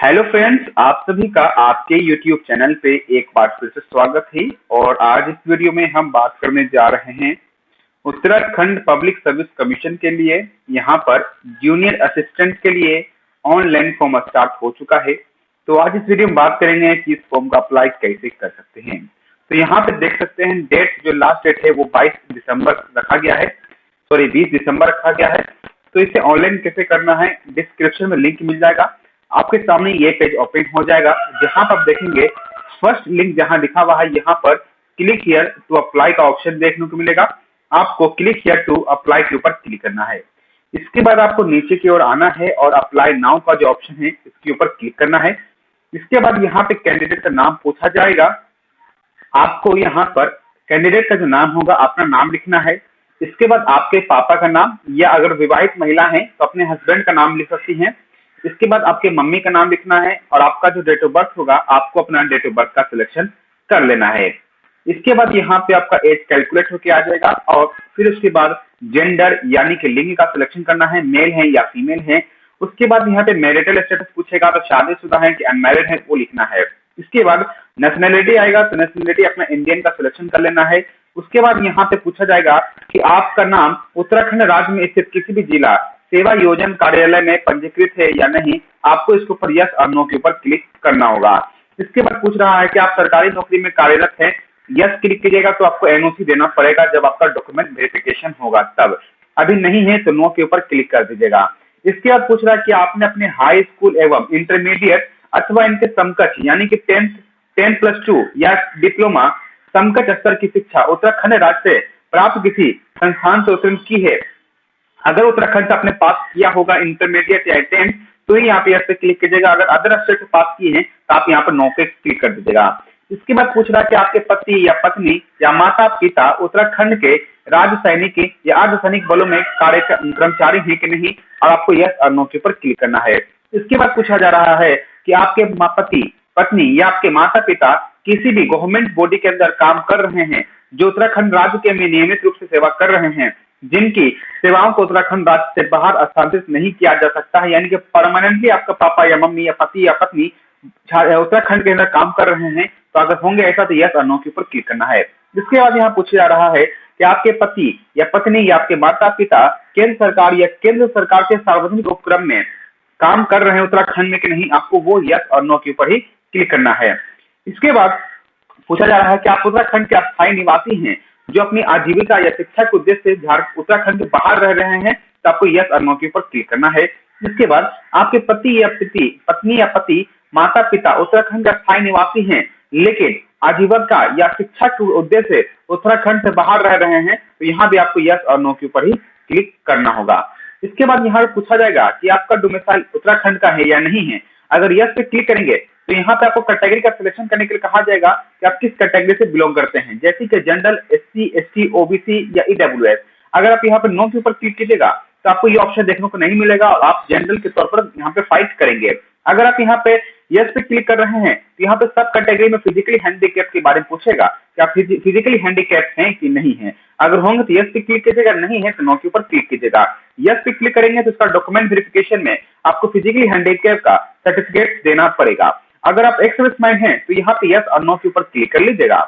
Hello friends, आप सभी का आपके यूट्यूब चैनल पे एक बार फिर से स्वागत है। और आज इस वीडियो में हम बात करने जा रहे हैं उत्तराखंड पब्लिक सर्विस कमीशन के लिए। यहाँ पर जूनियर असिस्टेंट के लिए ऑनलाइन फॉर्म स्टार्ट हो चुका है। तो आज इस वीडियो में बात करेंगे कि इस फॉर्म का अप्लाई कैसे कर सकते हैं। तो यहाँ पे देख सकते हैं डेट, जो लास्ट डेट है वो 22 दिसंबर रखा गया है, सॉरी 20 दिसंबर रखा गया है। तो इसे ऑनलाइन कैसे करना है, डिस्क्रिप्शन में लिंक मिल जाएगा। आपके सामने ये पेज ओपन हो जाएगा, जहां पर आप देखेंगे फर्स्ट लिंक जहां लिखा हुआ है, यहाँ पर क्लिक हियर टू अप्लाई का ऑप्शन देखने को मिलेगा। आपको क्लिक हियर टू अप्लाई के ऊपर क्लिक करना है। इसके बाद आपको नीचे की ओर आना है और अप्लाई नाउ का जो ऑप्शन है इसके ऊपर क्लिक करना है। इसके बाद यहाँ पे कैंडिडेट का नाम पूछा जाएगा। आपको यहाँ पर कैंडिडेट का जो नाम होगा अपना नाम लिखना है। इसके बाद आपके पापा का नाम, या अगर विवाहित महिला है तो अपने हस्बैंड का नाम लिख सकती हैं। इसके बाद आपके मम्मी का नाम लिखना है और आपका जो डेट ऑफ बर्थ होगा आपको अपना डेट ऑफ बर्थ का सिलेक्शन कर लेना है। इसके बाद यहाँ पे आपका एज कैलकुलेट होके आ जाएगा और फिर उसके बाद जेंडर यानी कि लिंग का सिलेक्शन करना है, मेल है या फीमेल है। उसके बाद यहाँ पे मैरिटल स्टेटस पूछेगा, तो शादीशुदा है कि अनमैरिड है वो लिखना है। इसके बाद नेशनैलिटी आएगा, तो नेशनैलिटी अपना इंडियन का सिलेक्शन कर लेना है। उसके बाद यहाँ पे पूछा जाएगा कि आपका नाम उत्तराखंड राज्य में स्थित किसी भी जिला सेवा योजन कार्यालय में पंजीकृत है या नहीं। आपको इसके ऊपर यस और नो के ऊपर क्लिक करना होगा। इसके बाद पूछ रहा है कि आप सरकारी नौकरी में कार्यरत हैं। यस क्लिक कीजिएगा तो आपको एनओसी देना पड़ेगा जब आपका डॉक्यूमेंट वेरिफिकेशन होगा तब। अभी नहीं है तो नो के ऊपर क्लिक कर दीजिएगा। इसके बाद पूछ रहा है कि आपने अपने हाई स्कूल एवं इंटरमीडिएट अथवा इनके समकक्ष यानी कि 10+2 या डिप्लोमा समकक्ष स्तर की शिक्षा उत्तराखंड राज्य से प्राप्त किसी संस्थान से उत्तीर्ण की है। अगर उत्तराखंड से आपने पास किया होगा इंटरमीडिएट या 10, तो ही यहाँ पे यस पे क्लिक कीजिएगा। अगर अदर स्टेट से पास किए हैं तो आप यहाँ पर नो पे क्लिक कर दीजिएगा। इसके बाद पूछ रहा है कि आपके पति या पत्नी या माता पिता उत्तराखंड के राज्य सैनिक या अर्धसैनिक बलों में कर्मचारी हैं कि नहीं, और आपको यस और नो के ऊपर क्लिक करना है। इसके बाद पूछा जा रहा है कि आपके पति पत्नी या आपके माता पिता किसी भी गवर्नमेंट बॉडी के अंदर काम कर रहे हैं जो उत्तराखंड राज्य के में नियमित रूप से सेवा कर रहे हैं, जिनकी सेवाओं को उत्तराखंड राज्य से बाहर स्थानांतरित नहीं किया जा सकता है, यानी कि परमानेंटली आपका पापा या मम्मी या पति या पत्नी उत्तराखंड के अंदर काम कर रहे हैं। तो अगर होंगे ऐसा तो यस और नो के ऊपर क्लिक करना है। इसके बाद यहाँ पूछा जा रहा है कि आपके पति या पत्नी या आपके माता पिता केंद्र सरकार या केंद्र सरकार के सार्वजनिक उपक्रम में काम कर रहे हैं उत्तराखंड में कि नहीं, आपको वो यस और नो के ऊपर ही क्लिक करना है। इसके बाद पूछा जा रहा है कि आप उत्तराखंड के अस्थायी निवासी हैं जो अपनी आजीविका या शिक्षा के उद्देश्य से उत्तराखंड के बाहर रह रहे हैं, तो आपको यस और नो के ऊपर क्लिक करना है। इसके बाद आपके पत्नी या पति माता पिता उत्तराखंड के अस्थायी निवासी हैं लेकिन आजीविका या शिक्षा के उद्देश्य से उत्तराखंड से बाहर रह रहे हैं, तो यहाँ भी आपको यस और नो के ऊपर ही क्लिक करना होगा। इसके बाद यहाँ पूछा जाएगा कि आपका डोमिसाइल उत्तराखंड का है या नहीं है। अगर यस पे क्लिक करेंगे तो यहाँ पे आपको कैटेगरी का सिलेक्शन करने के लिए कहा जाएगा कि आप किस कैटेगरी से बिलोंग करते हैं, जैसे कि जनरल, एससी, एसटी, ओबीसी या ईडब्ल्यूएस। अगर आप यहाँ पे नो के ऊपर क्लिक कीजिएगा तो आपको ये ऑप्शन देखने को नहीं मिलेगा और आप जनरल के तौर पर यहाँ पे फाइट करेंगे। अगर आप यहाँ पे यस पे क्लिक कर रहे हैं तो यहाँ पे सब कैटेगरी में फिजिकली हैंडीकैप के बारे में पूछेगा कि आप फिजिकली हैंडीकैप हैं कि नहीं है। अगर होंगे तो यस पे क्लिक कीजिएगा, नहीं है तो नो के ऊपर क्लिक कीजिएगा। यस पे क्लिक करेंगे तो इसका डॉक्यूमेंट वेरिफिकेशन में आपको फिजिकली हैंडीकैप का सर्टिफिकेट देना पड़ेगा। अगर आप एक्स सर्विसमैन हैं तो यहाँ पे यस और नो के ऊपर क्लिक कर लीजिएगा।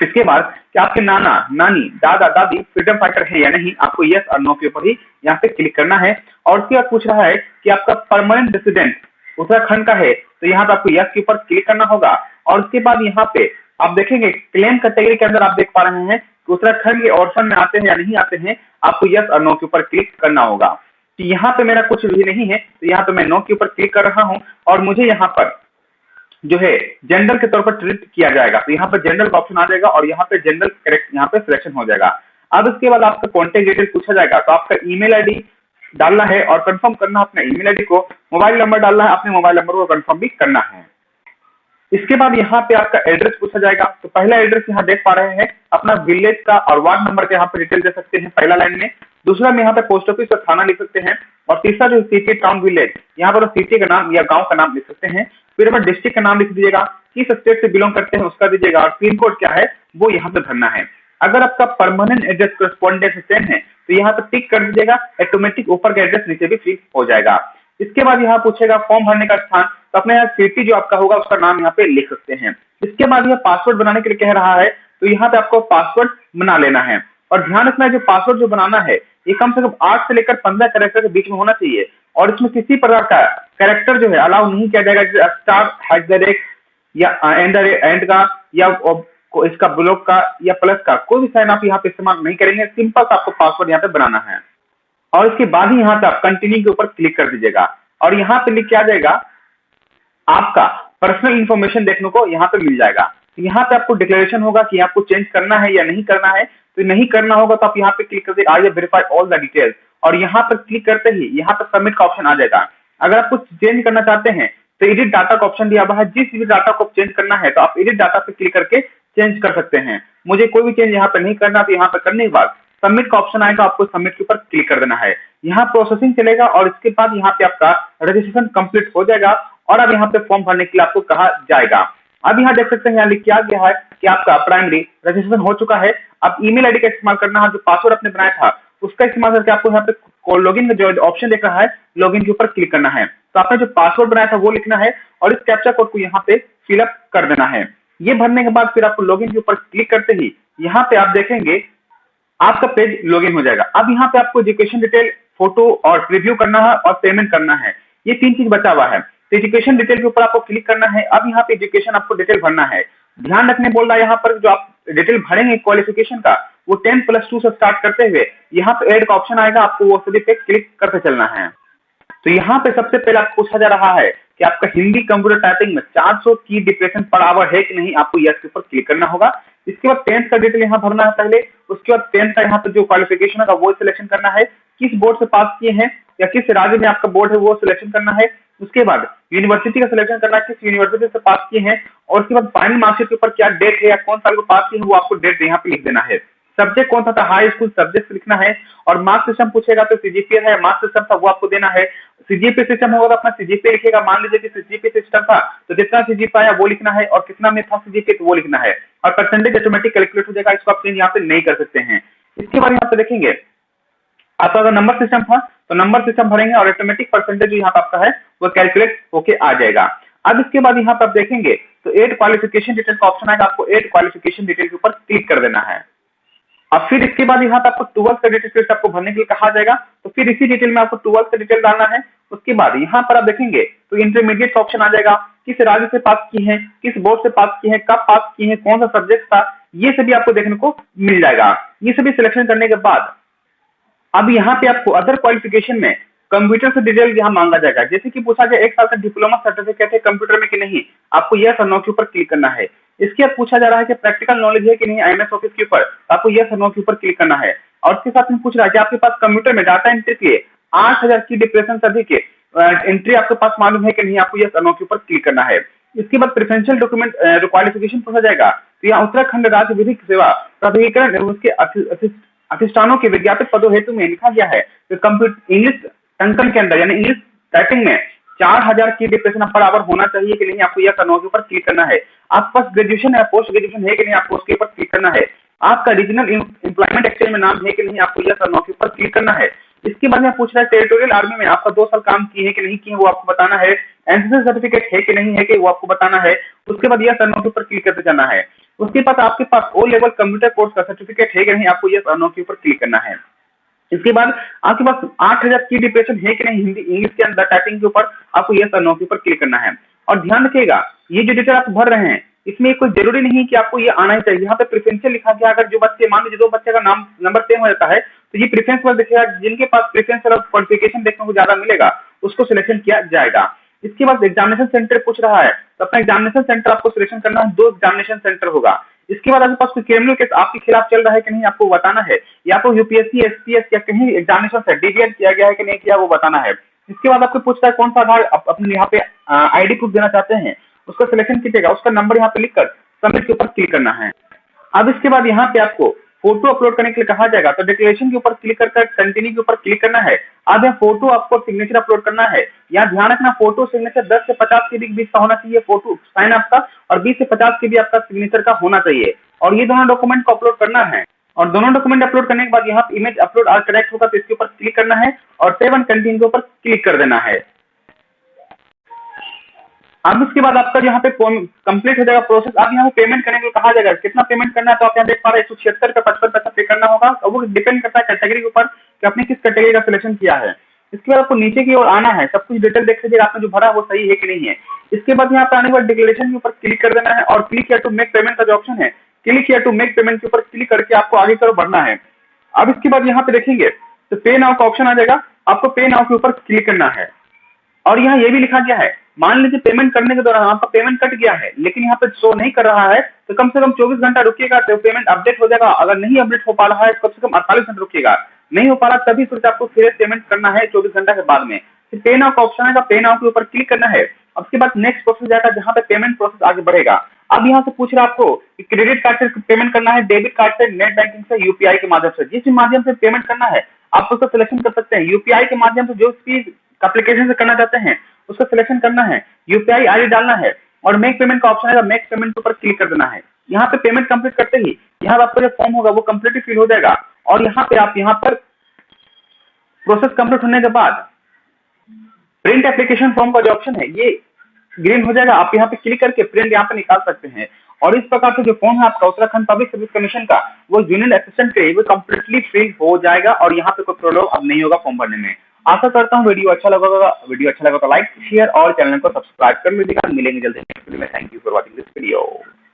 इसके बाद कि आपके नाना नानी दादा दादी फ्रीडम फाइटर है या नहीं, आपको यस और नो के ऊपर ही यहाँ पे क्लिक करना है। और उसके बाद पूछ रहा है कि आपका परमानेंट रेसिडेंट उत्तराखंड का है, तो यहाँ पे आपको यस के ऊपर क्लिक करना होगा। और उसके बाद यहाँ पे आप देखेंगे क्लेम कैटेगरी के अंदर आप देख पा रहे हैं कि उत्तराखंड के ऑर्फन में आते हैं या नहीं आते हैं, आपको यस और नो के ऊपर क्लिक करना होगा। तो यहाँ पे मेरा कुछ भी नहीं है तो यहाँ पे मैं नो के ऊपर क्लिक कर रहा हूँ और मुझे यहाँ पर जो है जनरल के तौर पर ट्रीट किया जाएगा। तो यहाँ पर जनरल का ऑप्शन आ जाएगा और यहाँ पे जनरल करेक्ट यहाँ पे सिलेक्शन हो जाएगा। अब इसके बाद आपका कॉन्टेक्ट डिटेल पूछा जाएगा, तो आपका ईमेल आईडी डालना है और कंफर्म करना अपने ईमेल आईडी को, मोबाइल नंबर डालना है, अपने मोबाइल नंबर को कंफर्म भी करना है। इसके बाद यहाँ पे आपका एड्रेस पूछा जाएगा। तो पहला एड्रेस यहाँ देख पा रहे हैं, अपना विलेज का और वार्ड नंबर के यहाँ पे डिटेल दे सकते हैं पहला लाइन में। दूसरा में यहाँ पे पोस्ट ऑफिस और थाना लिख सकते हैं। और तीसरा जो सिटी टाउन विलेज, यहाँ पर सिटी का नाम या गांव का नाम लिख सकते हैं। फिर अपना डिस्ट्रिक्ट का नाम लिख दीजिएगा, किस स्टेट से बिलोंग करते हैं उसका दीजिएगा और पिन कोड क्या है वो यहाँ पे भरना है। अगर आपका परमानेंट एड्रेस कॉरेस्पॉन्डेंस सेम है तो यहाँ पे टिक कर दीजिएगा, ऑटोमेटिक ऊपर का एड्रेस नीचे भी फिल हो जाएगा। इसके बाद यहाँ पूछेगा फॉर्म भरने का स्थान, तो अपने यहाँ सिटी जो आपका होगा उसका नाम यहाँ पे लिख सकते हैं। इसके बाद यह पासवर्ड बनाने के लिए कह रहा है, तो यहाँ पे आपको पासवर्ड बना लेना है। और ध्यान रखना है जो पासवर्ड जो बनाना है ये कम से कम 8 से लेकर 15 कैरेक्टर के बीच में होना चाहिए, और इसमें किसी प्रकार का कैरेक्टर जो है अलाउ नहीं किया जाएगा, जैसे स्टार, हैश या एंड का या इसका ब्लॉक का या प्लस का कोई भी साइन आप यहाँ पे इस्तेमाल नहीं करेंगे। सिंपल सा आपको पासवर्ड यहाँ पे बनाना है और इसके बाद ही यहाँ पे आप कंटिन्यू के ऊपर क्लिक कर दीजिएगा और यहाँ पे लिख के आ जाएगा आपका पर्सनल इंफॉर्मेशन देखने को यहाँ पे मिल जाएगा। यहाँ पे आपको डिक्लेरेशन होगा कि आपको चेंज करना है या नहीं करना है। तो नहीं करना होगा तो आप यहाँ पे क्लिक करके आई वेरीफाई ऑल द डिटेल्स और यहाँ पर क्लिक करते ही यहाँ पे सबमिट का ऑप्शन आ जाएगा। अगर आप कुछ चेंज करना चाहते हैं तो एडिट डाटा का ऑप्शन दिया हुआ है, जिस भी डाटा को चेंज करना है तो आप एडिट डाटा पे क्लिक करके चेंज कर सकते हैं। मुझे कोई भी चेंज यहाँ पे नहीं करना, तो यहाँ पे करने के बाद सबमिट का ऑप्शन आएगा, आपको सबमिट के ऊपर क्लिक कर देना है। यहाँ प्रोसेसिंग चलेगा और इसके बाद यहाँ पे आपका रजिस्ट्रेशन कंप्लीट हो जाएगा और अब यहाँ पे फॉर्म भरने के लिए आपको कहा जाएगा। अब यहाँ देख सकते हैं यहाँ लिख के आ गया है कि आपका प्राइमरी रजिस्ट्रेशन हो चुका है। अब ईमेल आईडी का इस्तेमाल करना है, जो पासवर्ड आपने बनाया था उसका इस्तेमाल करके आपको यहाँ पे लॉगिन का जो ऑप्शन दिख रहा है लॉगिन के ऊपर क्लिक करना है। तो आपने जो पासवर्ड बनाया था वो लिखना है और इस कैप्चा कोड को यहाँ पे फिलअप कर देना है। ये भरने के बाद फिर आपको लॉगिन के ऊपर क्लिक करते ही यहाँ पे आप देखेंगे आपका पेज लॉगिन हो जाएगा। अब यहाँ पे आपको एजुकेशन डिटेल, फोटो और प्रीव्यू करना है और पेमेंट करना है, ये 3 चीज बचा हुआ है। तो एजुकेशन डिटेल के ऊपर आपको क्लिक करना है। अब यहाँ पे एजुकेशन आपको डिटेल भरना है। ध्यान रखने बोल रहा है यहाँ पर जो आप डिटेल भरेंगे क्वालिफिकेशन का वो 10+2 से स्टार्ट करते हुए यहाँ पे ऐड का ऑप्शन आएगा, आपको वो सभी पे क्लिक करते चलना है। तो यहाँ पे सबसे पहले आपको पूछा जा रहा है कि आपका हिंदी कंप्यूटर टाइपिंग में 400 की डिप्रेशन पर आवर है कि नहीं, आपको यस के ऊपर क्लिक करना होगा। इसके बाद 10th का डिटेल यहाँ भरना है पहले, उसके बाद 10th का यहाँ पे जो क्वालिफिकेशन होगा वो सिलेक्शन करना है, किस बोर्ड से पास किए हैं या किस राज्य में आपका बोर्ड है वो सिलेक्शन करना है। उसके बाद यूनिवर्सिटी का सिलेक्शन करना है, किस यूनिवर्सिटी से पास किए हैं, और उसके बाद फाइनल मार्कशीट के ऊपर क्या डेट है या कौन साल को पास किए हैं वो आपको डेट यहाँ पे लिख देना है। सब्जेक्ट कौन सा था, हाई स्कूल सब्जेक्ट लिखना है, और मार्क्स सिस्टम पूछेगा तो सीजीपीए है, मार्क्स सिस्टम था वो आपको देना है। सीजीपीए सिस्टम होगा तो अपना सीजीपीए लिखेगा। मान लीजिए कि सीजीपीए सिस्टम था तो जितना सीजीपीए आया वो लिखना है और कितना में था सीजीपीए तो वो लिखना है, और परसेंटेज ऑटोमेटिक कैलकुलेट हो जाएगा, इसको आप चेंज यहाँ पे नहीं कर सकते हैं। इसके बाद यहाँ पे देखेंगे आपका अगर नंबर सिस्टम था तो नंबर सिस्टम भरेंगे और ऑटोमेटिक परसेंटेज यहाँ पे आपका है वो कैलकुलेट होके आ जाएगा। अब इसके बाद यहाँ पे आप देखेंगे तो एड क्वालिफिकेशन डिटेल का ऑप्शन आएगा, आपको एड क्वालिफिकेशन डिटेल के ऊपर क्लिक कर देना है। अब फिर इसके बाद यहाँ पे आपको 12th का डिटेल आपको भरने के लिए कहा जाएगा, तो फिर इसी डिटेल में आपको 12th का डिटेल डालना है। उसके बाद यहाँ पर आप देखेंगे तो इंटरमीडिएट का ऑप्शन आ जाएगा, किस राज्य से पास की है, किस बोर्ड से पास की है, कब पास की है, कौन सा सब्जेक्ट था, ये सभी आपको देखने को मिल जाएगा। ये सभी सिलेक्शन करने के बाद अब यहाँ पे आपको अदर क्वालिफिकेशन में कंप्यूटर से डिटेल यहाँ मांगा जाएगा। जैसे कि पूछा गया 1 साल का डिप्लोमा सर्टिफिकेट है कंप्यूटर में कि नहीं, आपको यस और नो के ऊपर क्लिक करना है। इसके बाद पूछा जा रहा है कि प्रैक्टिकल नॉलेज है कि नहीं एमएस ऑफिस के ऊपर, आपको यस और नो के ऊपर क्लिक करना है। और इसके साथ में पूछ रहा है कि आपके पास कंप्यूटर में डाटा एंट्री के 8000 की डिप्रेशन सभी के एंट्री आपके पास मालूम है कि नहीं, आपको यस और नो के ऊपर क्लिक करना है। इसके बाद प्रेफरेंशियल डॉक्यूमेंट क्वालिफिकेशन पूछा जाएगा, तो यहाँ उत्तराखंड राज्य विधिक सेवा प्राधिकरण उसके अधिष्ठानों के विज्ञापित पदों हेतु में लिखा गया है कि कंप्यूटर इंग्लिश टंकन के अंदर यानी इंग्लिश टाइपिंग में 4000 की डिप्रेशन पर आवर होना चाहिए कि नहीं, आपको यस और नो के ऊपर क्लिक करना है। आपके पास ग्रेजुएशन या पोस्ट ग्रेजुएशन है कि नहीं, आपको उसके ऊपर क्लिक करना है। आपका रीजनल एम्प्लॉयमेंट एक्सचेंज में नाम है कि नहीं, आपको यस और नो के ऊपर क्लिक करना है। इसके बाद में पूछ रहा है टेरिटोरियल आर्मी में आपका 2 साल काम किए हैं कि नहीं किए वो आपको बताना है। एनसीसी सर्टिफिकेट है कि नहीं है कि वो आपको बताना है। उसके बाद यस और नो के ऊपर क्लिक करते जाना है। उसके बाद आपके पास ओ लेवल कंप्यूटर कोर्स का सर्टिफिकेट है कि नहीं, आपको यस और नो के ऊपर क्लिक करना है। इसके बाद आपके पास 8000 की डिप्रेशन है कि नहीं हिंदी इंग्लिश के अंदर टाइपिंग के ऊपर, आपको यस और नो के ऊपर क्लिक करना है। और ध्यान रखिएगा ये जो डिटेल आप भर रहे हैं इसमें कोई जरूरी नहीं कि आपको ये आना ही चाहिए। यहाँ पे प्रेफरेंशियल लिखा गया, अगर जो बच्चे मान लीजिए 2 बच्चे का नाम नंबर सेम हो जाता है तो ये प्रेफरेंस पर दिखेगा, जिनके पास प्रेफरेंस और क्वालिफिकेशन देखने को ज्यादा मिलेगा उसको सिलेक्शन किया जाएगा। इसके बाद एग्जामिनेशन सेंटर पूछ रहा है तो अपना एग्जामिनेशन सेंटर आपको सिलेक्शन करना है। 2 एग्जामिनेशन सेंटर होगा। इसके बाद आपके पास कोई क्रिमिनल केस आपके खिलाफ चल रहा है कि नहीं, आपको बताना है, या आपको यूपीएससी एसपीएस या कहीं एग्जामिनेशन से डिविएट किया गया है कि नहीं किया वो बताना है। इसके बाद आपको पूछता है कौन सा आधार अपने यहाँ पे आईडी प्रूफ देना चाहते हैं, उसका सिलेक्शन कीजिएगा, उसका नंबर यहाँ पे लिखकर सबमिट के ऊपर क्लिक करना है। अब इसके बाद यहाँ पे आपको फोटो अपलोड करने के लिए कहा जाएगा, तो डिक्लेरेशन के ऊपर क्लिक कर कंटिन्यू के ऊपर क्लिक करना है। अब यहाँ फोटो आपको सिग्नेचर अपलोड करना है। यहाँ ध्यान रखना फोटो सिग्नेचर 10 से 50 के बीच का होना चाहिए फोटो साइन आपका, और 20 से 50 के भी आपका सिग्नेचर का होना चाहिए। और ये दोनों डॉक्यूमेंट को अपलोड करना है। और दोनों डॉक्यूमेंट अपलोड करने के बाद यहाँ इमेज अपलोड आर करेक्ट होगा तो इसके ऊपर क्लिक करना है और सेव एंड कंटिन्यू के ऊपर क्लिक कर देना है। अब इसके बाद आपका यहाँ पे कंप्लीट हो जाएगा प्रोसेस। अब यहाँ पे पेमेंट करने के लिए कहा जाएगा कितना पेमेंट करना है, तो आप यहाँ देख पा रहे हैं 176 का 55 पैसा पे करना होगा, और वो डिपेंड करता है कैटेगरी के ऊपर कि आपने किस कैटेगरी का सिलेक्शन किया है। इसके बाद आपको नीचे की ओर आना है, सब कुछ डिटेल देख लीजिएगा आपने जो भरा वो सही है कि नहीं है। इसके बाद यहाँ पे आने के बाद डिक्लेरेशन के ऊपर क्लिक कर देना है, और क्लिक या टू मेक पेमेंट का जो ऑप्शन है, क्लिक या टू मेक पेमेंट के ऊपर क्लिक करके आपको आगे की तरफ बढ़ना है। अब इसके बाद यहाँ पे देखेंगे तो पे नाउ का ऑप्शन आ जाएगा, आपको पे नाउ के ऊपर क्लिक करना है। और यहाँ ये भी लिखा गया है, मान लीजिए पेमेंट करने के दौरान आपका पेमेंट कट गया है लेकिन यहाँ पे शो नहीं कर रहा है, तो कम से कम 24 घंटा रुकिएगा तो पेमेंट अपडेट हो जाएगा। अगर नहीं अपडेट हो पा रहा है तो कम से कम 48 घंटा रुकिएगा। नहीं हो पा रहा तभी फिर आपको फिर पेमेंट करना है 24 घंटा के बाद में। फिर पे नाउ का ऑप्शन आएगा, पे नाउ के ऊपर क्लिक करना है। अब उसके बाद नेक्स्ट प्रोसेस जाएगा जहाँ पे पेमेंट प्रोसेस आगे बढ़ेगा। अब यहाँ से पूछ रहा है आपको कि क्रेडिट कार्ड से पेमेंट करना है, डेबिट कार्ड से, नेट बैंकिंग से, यूपीआई के माध्यम से। जिस माध्यम से पेमेंट करना है आप उसका सिलेक्शन कर सकते हैं। यूपीआई के माध्यम से जो चीज एप्लीकेशन से करना चाहते हैं उसका सिलेक्शन करना है, यूपीआई आईडी डालना है, और मेक पेमेंट का ऑप्शन आएगा, मेक पेमेंट के ऊपर क्लिक कर देना है। यहाँ पे पेमेंट कंप्लीट करते ही यहाँ आपका जो फॉर्म होगा वो कंप्लीटली फिल हो जाएगा, और यहाँ पे आप यहाँ पर प्रोसेस कंप्लीट होने के बाद प्रिंट एप्लीकेशन फॉर्म का जो ऑप्शन है ये ग्रीन हो जाएगा। आप यहाँ पे क्लिक करके प्रिंट यहाँ पे निकाल सकते हैं। और इस प्रकार से जो फॉर्म है आपका उत्तराखंड पब्लिक सर्विस कमीशन का वो यूनियन असिस्टेंट के लिए वो कंप्लीटली फिल हो जाएगा, और यहाँ पे कोई प्रॉब्लम अब नहीं होगा फॉर्म भरने में। आशा करता हूँ वीडियो अच्छा लगा तो लाइक शेयर और चैनल को सब्सक्राइब कर लीजिएगा। मिलेंगे जल्दी नेक्स्ट वीडियो में। Thank you for watching this video.